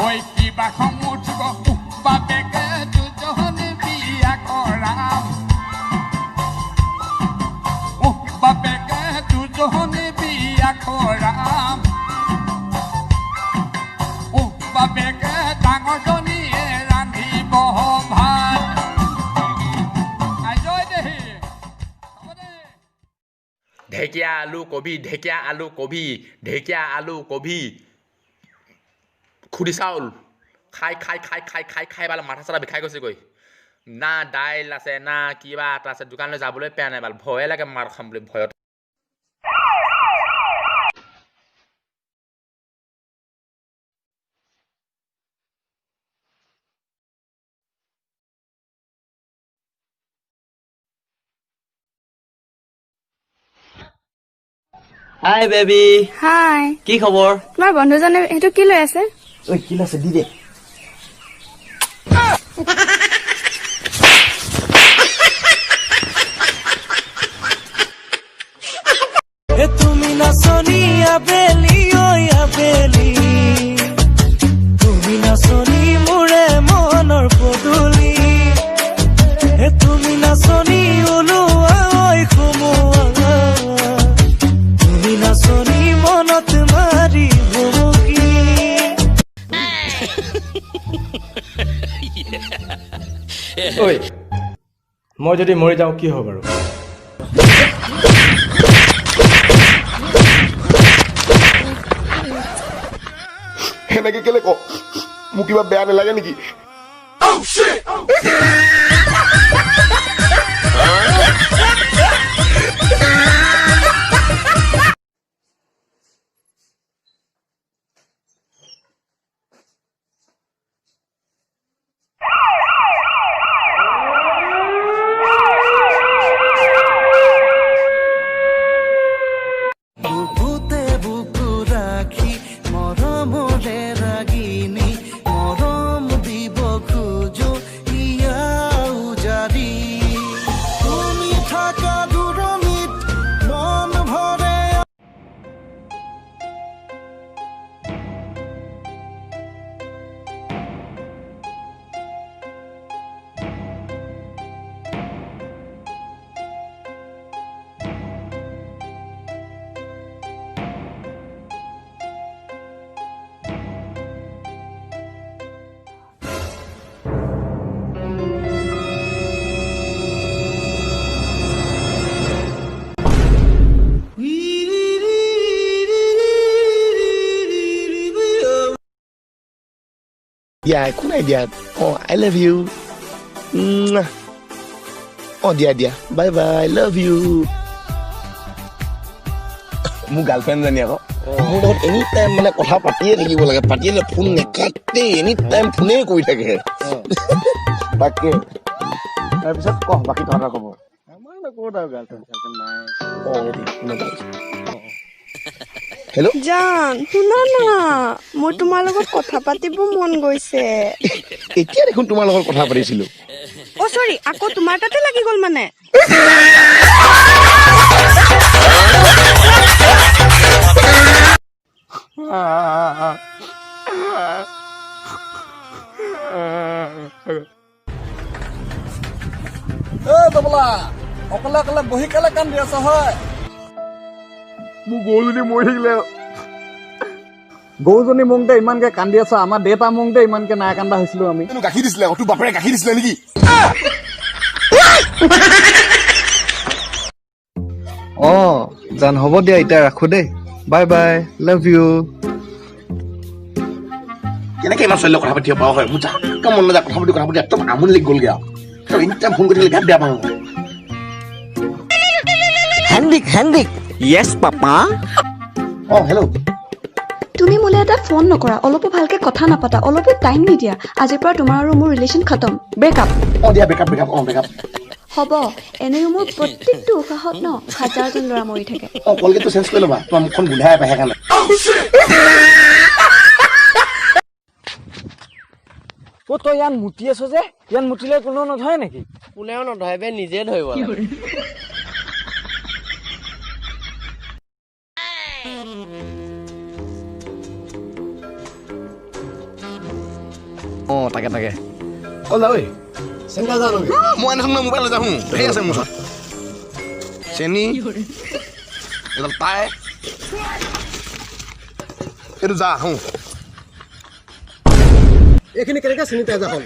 ঐ কিবা সমুঠিব বাপেকে দুজনী বিয়া কৰাম বাপেকে দুজনী বিয়া কৰাম বাপেকে ডাঙৰজনীয়ে ৰান্ধিব ভাত ঢেকীয়া আলু কবি ঢেকীয়া আলু কবি ঢেকীয়া আলু কবি খুদি চাউল খাই খাই খাই খাই খাই খাই ভাল মাথা চাথা বিষাই গৈছেগৈ না দাইল আছে না কিবা এটা আছে দোকানলৈ যাবলৈ পেয়া নাই ভাল ভয়ে লাগে মাৰ খাম বুলি ভয়ত হাই বেবি হাই কি খবৰ তোমাৰ বন্ধুজনে সেইটো কি লৈ আছে ঐ কি লৈছে দি দে তুমি নাচনি আবেলি ঐ আবেলি তুমি নাচনি মোৰে মনৰ পদূলি তুমি নাচনি ওলোৱা ঐ সোমোৱা তুমি নাচনি মনত মাৰি ভুমুকি ঐ মই যদি মৰি যাওঁ কি হ'ব বাৰু এনেকে কেলে ক মোক কিবা বেয়া নালাগে নেকি দিয়া একো নাই দিয়া I love you দিয়া বাই বাই love you মোৰ গাৰ্লফ্ৰেণ্ড জানি আকৌ মোৰ লগত এনি টাইম মানে কথা পাতিয়ে থাকিব লাগে পাতিলে ফোন নেকাটে এনি টাইম ফোনে কৰি থাকে তাকে তাৰপিছত কহ বাকী কথা ক'ব আমাৰ ক'ত আৰু গাৰ্লফ্ৰেণ্ড নাই হেল্ল' জান শুনা না মই তোমাৰ লগত কথা পাতিব মন গৈছে এতিয়া দেখোন তোমাৰ লগত কথা পাতিছিলো সৰি আকৌ তোমাৰ তাতে লাগি গ'ল মানে তবলা অকলে অকলে বহি কেলে কান্দি আছ হয় মোৰ গৰুজনী মৰি থাকিলে গৰুজনী মংতে ইমানকে কান্দি আছ আমাৰ দেউতা মংতে ইমানকে নাই কান্দা হৈছিলো আমি গাখীৰ দিছিলে তোৰ বাপেৰে গাখীৰ দিছিলে নেকি জান হ'ব দিয়া এতিয়া ৰাখো দেই বাই বাই লাভ ইউ কেনেকে ইমান ছোৱালীৰ কথা পাতিব পাৰ হয় মোৰ যাক মন নাযায় কথা পাতি একদম আমনি লাগি গ'লগে আৰু এনি টাইম ফোন কৰি থাকিলে গাত বেয়া পাওঁ হেন্দিক য়েছ পাপা হেল্ল' তুমি মোলে এটা ফোন নকৰা অলপো ভালকে কথা নাপাতা অলপো টাইম নিদিয়া আজিৰ পৰা তোমাৰ আৰু মোৰ ৰিলেশ্যন খতম ব্ৰেকআপ দিয়া ব্ৰেকআপ হ'ব এনেও মোৰ প্ৰত্যেকটো উশাহত ন হাজাৰজন ল'ৰা মৰি থাকে কলগেটটো চেঞ্জ কৰি ল'বা তোমাৰ মুখখন গোন্ধাই পাই সেইকাৰণে তই ইয়াত মুতি আছ যে ইয়াত মুতিলে কোনেও নধৰে নেকি কোনেও নধৰে বে নিজে ধৰিব অঁ তাকে অ যা ঐ চেন্টাৰ যা লবি মই আনিছোঁ না মোবাইল লৈ যাওঁ ধেৰ আছে মোৰ ওচৰত চেনি এডাল টাই এইটো যা আহোঁ এইখিনি কেনেকৈ চিনি পাই যা হ'ল